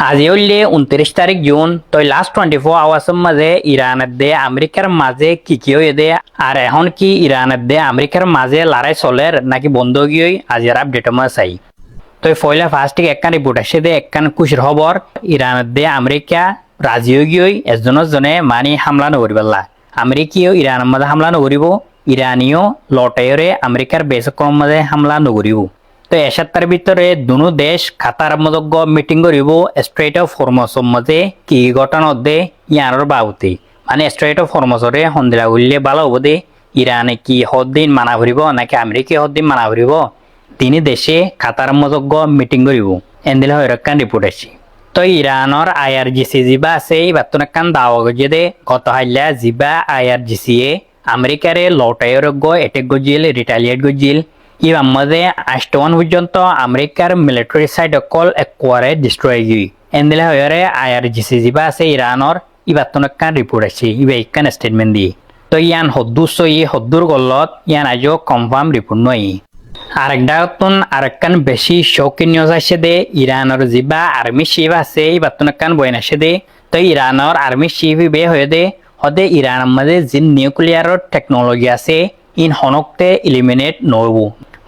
আজি হইলে 29 তারিখ জুন তো লাস্ট 24 আওয়ার্সের মাঝে ইরানের দে আমেরিকার মাঝে কি হয়ে দে আর এখন কি ইরানের দে আমেরিকার মাঝে লড়াই চলের নাকি বন্ধ গিয়ে আজির আপডেটের মাঝে চাই তো পয়লা ফার্স্টে একখান রিপোর্ট আসে দে একখান খুশির খবর ইরানের দে আমেরিকা রাজি হয়ে গিয়ে এজনে মানি হামলা নকরিবাল্লা আমেরিকাও ইরানের মাঝে হামলা নকরিব ইরানিও লটাইরে আমেরিকার বেসকর মাঝে হামলা নকরিব তো এ সপ্তাহের ভিতরে দুনো দেশ খাতার মধ্যে মিটিং করিব স্ট্রেট অফ হরমুজের মাঝে কি ঘটনা দে ইয়ানোর বাবুতে মানে স্ট্রেট অফ হরমুজরে সন্ধিলা উঠলে ভালো হব দে ইরানে কি হদ্দিন মানা ভরিব নাকি আমেরিকা হদ্দিন মানা ভরিব তিনি দেশে খাতার মধ্যে মিটিং করিব এন্দিলা হয়রকান রিপোর্ট আসছে তো ইরানোর IRGC যিবা আছে এই বার্তনাকান দাওয়া গজে দে গত হাইলা যিবা IRGC এ আমেরিকারে লটাইর এটেক গজিল রিটালিয়েট গজিল ইবার মধ্যে 8 পর্যন্ত আমেরিকার মিলিটারি সাইড অকল একবারে ডিস্ট্রয় গই এন্দিলা হয়রে IRGC যিবা আছে ইরানোর ইবাতনকান রিপোর্ট আছে ইবা একখান স্টেটমেন্ট দিয়ে তো ইয়ান হদ্দুর গলত ইয়ান আজও কনফার্ম রিপোর্ট নয় আরেকখান বেশি শৌকিন নিউজ আসে দে ইরানোর যিবা আর্মি চিফ আছে ইবাতনকান বইন আসে দে তো ইরানোর আর্মি চিফ বে হয়ে দে হদে ইরানের মাঝে যে নিউক্লিয়ার টেকনোলজি আছে ইন হনকতে এলিমিনেট নব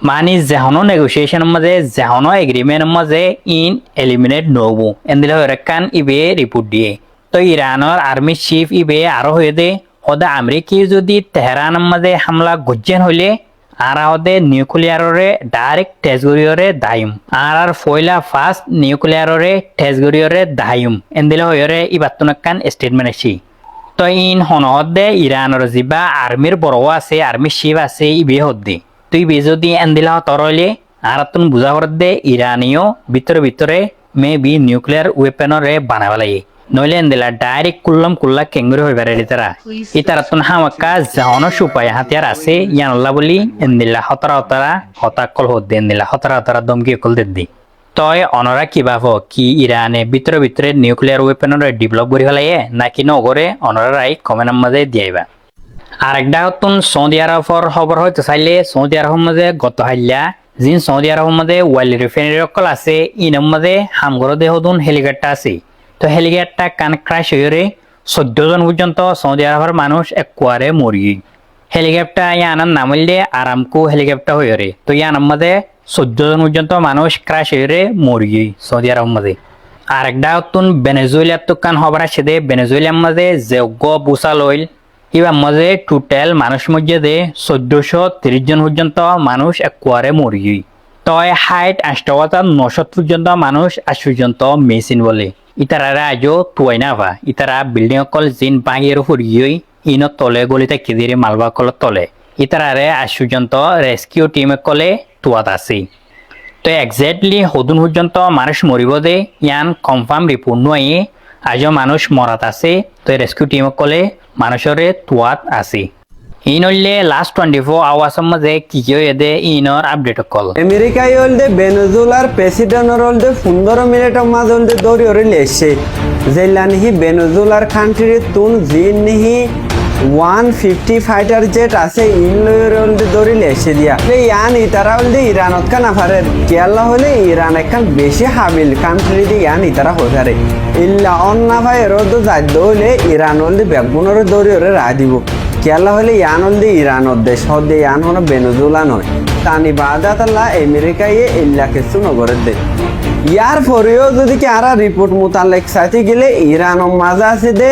মানে যেহনো নেগোসিয়েশনের মাঝে যেহনো এগ্রিমেন্টের মাঝে ইন এলিমিনেট নব এন্দিলা হরেকান ইবে রিপোর্ট দিয়ে তো ইরানোর আর্মি চিফ ইবে আরো হয়ে দে হদে আমেরিকি যদি তেহরানের মাঝে হামলা গজ্জেন হইলে আর হদে নিউক্লিয়ারে ডাইরেক্ট টেজগরিয়রে দায়ুম আর ফয়লা ফার্স্ট নিউক্লিয়ারে টেজগরিয়রে দায়ুম এন্দিলা হয়রে ই বার্তনাকান স্টেটমেন্ট আসি তো ইন হনদে ইরানোর যিবা আর্মির বড় আছে আর্মি চিফ আছে ইবে হদ্দে তুই বে যদি এন্দিলা তরলে আর তুন বুঝা দে ইরানিও ভিতরে মে বি নিউক্লিয়ার ওয়েপনরে বানাবা লাগে নইলে এন্দিলা ডাইরেক্ট কুল্লা কেঙ্গুরি হয়ে বেড়ে ইতারা তুন হামাক্কা জাহনো সুপায় হাতিয়ার আছে ইয়ানল্লা বলি এন্দিলা হতাকল হদ্দে এন্দিলা হতারা দমকি কল দি তই অনরা কি ভাব কি ইরানে ভিতরে নিউক্লিয়ার ওয়েপনরে ডেভেলপ করি ফেলাইয়ে নাকি নগরে অনরাই কমেন্টের মাঝে দিয়াইবা আরেকটা হতুন সৌদি আরবর খবর হয়তো চাইলে সৌদি আরবের মাঝে গত হাইলা যিন সৌদি আরবের মাঝে ওয়েল রিফাইনারি অকল আছে ইনের মাঝে হামগর দে হতুন হেলিকপ্টার আছে তো হেলিকপ্টার কান ক্রাশ হয়ে 14 জন পর্যন্ত সৌদি আরবের মানুষ একবারে মরি হেলিকপ্টার ইয়ানার নামলে আরামকো হেলিকপ্টার হয়ে তো ইয়ানার মাঝে 14 জন পর্যন্ত মানুষ ক্রাশ হয়ে মরি সৌদি আরবের মাঝে আরেকটা হতুন ভেনেজুয়েলার তো কান খবর আছে দে ভেনেজুয়েলার মাঝে যোগ্য বুসাল অয়েল এবার মাঝে টোটাল মানুষ মধ্যে দে 1430 জন পর্যন্ত মানুষ একবারে মরি তয় 60-900 পর্যন্ত মানুষ আজ পর্যন্ত মেশিন বলে ইতারা আজও তুয়াই না ভা ইতারা বিল্ডিং অকল জিন বাঙিয়ে ফুরিয়ে ইন তলে গলিতে কেদিরে মালবা কল তলে ইতারারে আজ পর্যন্ত রেস্কিউ টিম কলে তুয়াত আছে তো এক্সাক্টলি হদুন পর্যন্ত মানুষ মরিব দে ইয়ান কনফার্ম রিপোর্ট নয় আজও মানুষ মরাত আছে তো রেস্কিউ টিম কলে মানুষরে তুয়াত আছে ইন হইলে লাস্ট 24 আওয়ার্সের মাঝে কি হয়ে দে ইনর আপডেট কল আমেরিকায় হলদে ভেনেজুয়েলার প্রেসিডেন্টর হলদে 15 মিনিটের মাঝে হলদে দৌড়ি হরে লেসে জেলা নিহি ভেনেজুয়েলার কান্ট্রি তুন জিন নিহি 150 ফাইটার জেট আছে ইন লয়ের হলদে দৌড়ি লেসে দিয়া ইয়ান ইতারা হলদে ইরানত কানা ফারে কেলা হলে ইরান একখান বেশি হাবিল কান্ট্রি দি ইয়ান ইতারা হইতারে ইল্লা অন্না ভাই রদ যাইদ হলে ইরান হলদে বেগুনর দৌড়ি হরে রায় দিব কেলা হলে ইয়ান হলদে ইরানত দেশ হদে ইয়ান হলো ভেনেজুয়েলা নয় তানি বাদাতাল্লা আমেরিকায় ইল্লা কিছু নগরের দে ইয়ার পরেও যদি কি আর রিপোর্ট মোতালেক সাথে গেলে ইরানের মাঝে আছে দে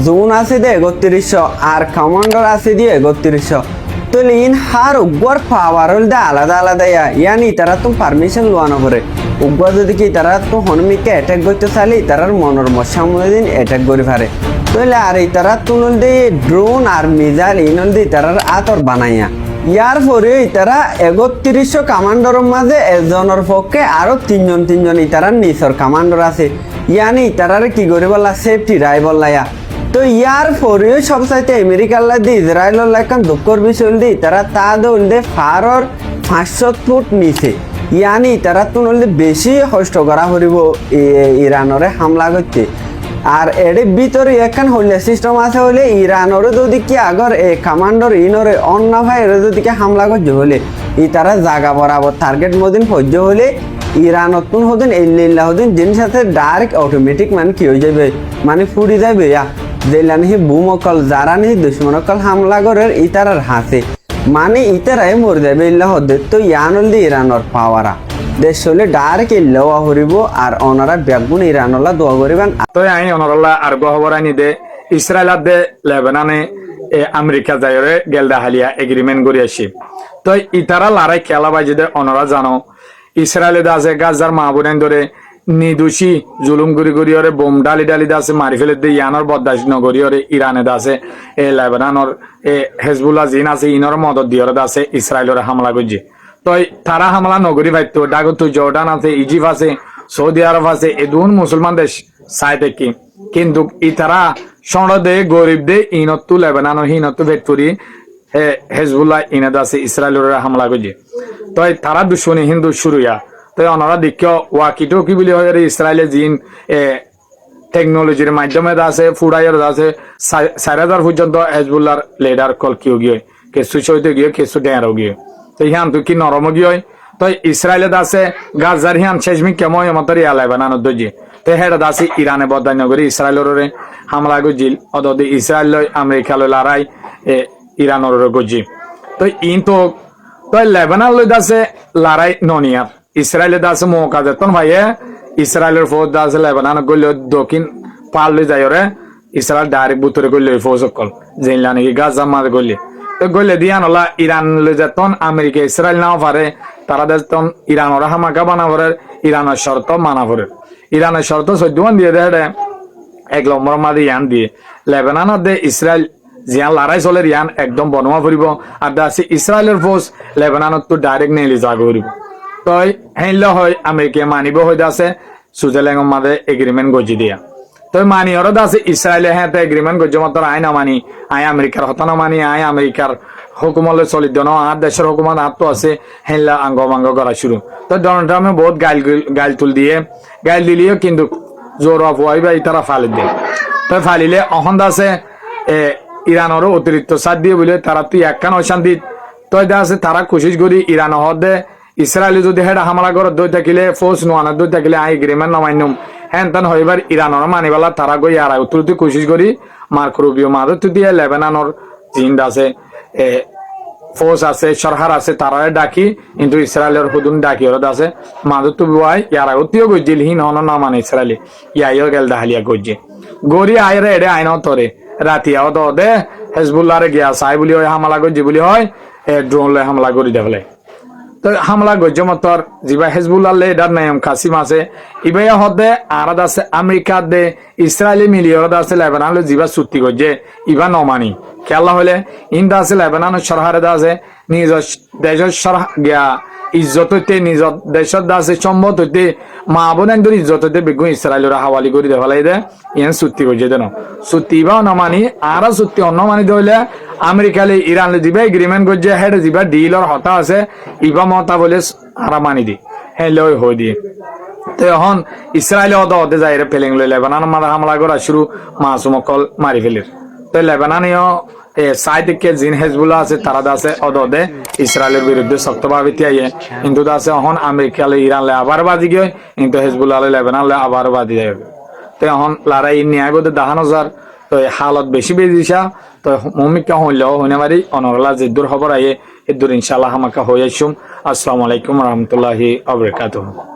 জোন আছে দে 3100 আর কমান্ডার আছে দিয়ে 3100 তো ইন হার উগ্র পাওয়ার হলদে আলাদা ইয়ানি তারা তো পারমিশন লোয়ানো করে উগ্র যদি কি তারা তো হনমিকে অ্যাটাক করতে চাইলে তারার মনের সামনে দিন অ্যাটাক করে পারে তাহলে আর তারা তুনল দিয়ে ড্রোন আর মিজাইল ইনল দিয়ে তারার আতর বানাইয়া ইয়ার পরে তারা 3100 কমান্ডারের মাঝে একজনের পক্ষে আরো তিনজন ইতারা নিচর কমান্ডার আছে ইয়ানি তারারে কি করে বলা সেফটি রাই বললাইয়া তো ইয়ার পরেও সবচাইতে আমেরিকার লাগে ইসরায়েলের লাগে দুঃখর বিষয় দি তারা তা দে ফারর 500 ফুট নিচে ইয়ানি তারা তুনলে বেশি কষ্ট করা হরিব ইরানরে হামলা করতে আর এর ভিতরে এখন হইলে সিস্টেম আছে হলে ইরানরে যদি কি আগর কমান্ডার ইনরে অন্য ভাই যদি কি হামলা করছে হলে ই তারা জায়গা বরাবর টার্গেট মদিন পর্য হলে ইরানতুন হতেন এল্লিল্লা হতেন জিনিস সাথে ডাইরেক্ট অটোমেটিক মানে কি হয়ে যাবে মানে ফুরি যাবে জেলা নিহি বুমকল যারা নিহি দুশ্মনকল হামলা করে ইতারার হাতে মানে ইতারাই মরে যাবে ইল্লা হতে তো ইয়ানল দি ইরানর পাওয়ারা দেশ হলে ডাইরেক্ট ইল্লাওয়া হরিব আর ওনারা ব্যাগুন ইরানল্লা দোয়া করিবেন তো আই অনরল্লা আর গহবরানি দে ইসরায়েল দে লেবাননে আমেরিকা যায়রে গেলদা হালিয়া এগ্রিমেন্ট করে আসি তো ইতারা লড়াই খেলা বাজে দে অনরা জানো ইসরায়েলে দাসে গাজার মাহবুরেন ধরে নিদোষী জুলুম গুরি গুরি ওরে বোম ডালি ডালি দাসে মারি ফেলে দিয়ে ইয়ানোর বদাস নগরী ওরে ইরানে দাসে লেবানর হেজবুল্লাহ জিন আছে ইনর মদত দিয়ে দাসে ইসরায়েলের হামলা করছে তো তারা হামলা নগরী ভাইতো ডাগত জর্ডান আছে ইজিপ্ট আছে সৌদি আরব আছে এ দুন মুসলমান দেশ চাই দেখি কিন্তু ইতারা সনদে গরিব দে ইনত্তু লেবানন হিনত্তু ভেটপুরি হেজবুল্লাহ ইনাদ আছে ইসরায়েলের হামলা করছে তো তারা দুশ্মনী হিন্দু শুরুয়া তো ওনারা দেখিও ওয়াকিটো কি বলি হয় ইসরায়েলের জিন টেকনোলজির মাধ্যমে আছে ফুডাইয়ের আছে 4000 পর্যন্ত হেজবুল্লাহর লিডার কল কিও গিয়ে কিছু সইতে গিয়ে কিছু ডেয়ারও গিয়ে তো ইহান তো কি নরম গিয়ে তো ইসরায়েলে আছে গাজার হিয়ান শেষমি কেমন মতর ইয়ালাই বানানো দজি তো হেড আছে ইরানে বদান্য করে ইসরায়েলের হামলা গজিল অদ ইসরায়েল আমেরিকা লড়াই ইরানের গজি তো ইন তো লেবানন লই দাসে লড়াই ননিয়া ইসরায়েলে দাসে মৌকা যেতন ভাইয়ে ইসরায়েলের ফৌজ দাসে লেবানন গলে দক্ষিণ পাল লই যায় রে ইসরায়েল ডাইরেক্ট বুতরে গলে ফৌজ সকল জেনলা নাকি গাজা মার গলে তো গলে দিয়ান হলা ইরান লই যেতন আমেরিকা ইসরায়েল নাও পারে তারা যেতন ইরানের হামাকা বানা পড়ে ইরানের শর্ত মানা পড়ে ইরানের শর্ত 14 দিয়ে দেয় এক নম্বর মাদে ইয়ান দিয়ে লেবানন দে ইসরায়েল জিয়ান লড়াই চলে ইয়ান একদম বনোয়া ফুরিব আর দাসি ইসরায়েলের ফৌজ লেবাননত তো ডাইরেক্ট নেলি জাগ ফুরিব তই হেইল হয় আমেরিকা মানিব হয়ে আছে সুইজারল্যান্ডের মাঝে এগ্রিমেন্ট গজি দিয়া তই মানি ওর দাসি ইসরায়েলে হ্যাঁ তো এগ্রিমেন্ট গজি মাত্র আই না মানি আই আমেরিকার হতা না মানি আই আমেরিকার হুকুমলে চলি দিন আর দেশের হুকুমত হাত তো আছে হেইলা আঙ্গ মাঙ্গ করা শুরু তো ডোনাল্ড ট্রাম্পে বহুত গাইল তুল দিয়ে গাইল দিলিও কিন্তু জোর অফ ওয়াইবা ইতারা ফালি দিয়ে তই ফালিলে অহন দাসে ইরানেরও অতিরিক্ত সাথ দিয়ে বলে তারা তুই একখান অশান্তি তই আছে তারা কোশিশ করি ইরান হদে ইসরায়েলি যদি হেড হামলা করে দই থাকিলে ফৌজ নোয়ানা দই থাকিলে আই এগ্রিমেন্ট নমাইনুম হ্যান তান হইবার ইরানের মানিবালা তারা গই আর উত্তরতি কোশিশ করি মার্ক রুবিও মাদত দিয়ে লেবাননের জিন্দ আছে ফৌজ আছে সরকার আছে তারা ডাকি কিন্তু ইসরায়েলের হুদুন ডাকি ওরা আছে মাদত বুয়াই ইয়ার উত্তিও গজিল হিন হন না মানে ইসরায়েলি ইয়াইও গেল দাহালিয়া গজি গরি আইরে এডে আইন তরে রাতিয়াও তো দে হেজবুল্লাহরে গিয়া চাই বুলি হয় হামলা গজি বুলি হয় ড্রোন লয় হামলা করি দেখালে তো হামলা গজ্য মতর যিবা হেজবুল্লাহ লিডার নাম কাসিম আছে ইবাই হদে আরাদ আছে আমেরিকা দে ইসরায়েলি মিলিয়র আছে লেবানন যিবা চুক্তি গজ্জে ইবা নমানি খেলা হলে ইন্দা আছে লেবানন সরকারে আছে নিজ দেশের সরকার গিয়া ইজ্জত হইতে নিজ দেশের আছে সম্মত হইতে মা বোনের ধরে ইজ্জত হইতে বেগুন ইসরায়েলের হাওয়ালি করে দেখালাই দে ইয়ান চুক্তি গজ্জে দেন চুক্তি ইবা নমানি আর চুক্তি অন্য মানি দইলে আমেরিকালে ইরানলে দিবে এগ্রিমেন্ট গজ্জে হেড যিবা ডিলর হতা আছে ইবা মতা বলে আরা মানি দি হ্যাঁ লই হই দিয়ে তো এখন ইসরায়েলে অদে যায় ফেলেং লই লেবানন মারা হামলা করা শুরু মাসুমকল মারি ফেলের তো লেবাননীয় সাইডকে জিন হেজবুল্লাহ আছে তারা আছে অদে ইসরায়েলের বিরুদ্ধে শক্তভাবে তিয়াইয়ে কিন্তু আছে এখন আমেরিকালে ইরানলে আবার বাজি গিয়ে কিন্তু হেজবুল্লাহ লেবাননলে আবার বাজি যায় তো এখন লড়াই নিয়ে গো দেখানো যার তো হালত বেশি বেজিসা তো মমিকা হইলেও হইনে মারি অনরলা জিদ্দুর খবর আইয়ে ইদ্দুর ইনশাআল্লাহ আমাকে হয়ে আসুম। আসসালামু আলাইকুম রহমতুল্লাহি ওয়া বারাকাতুহু।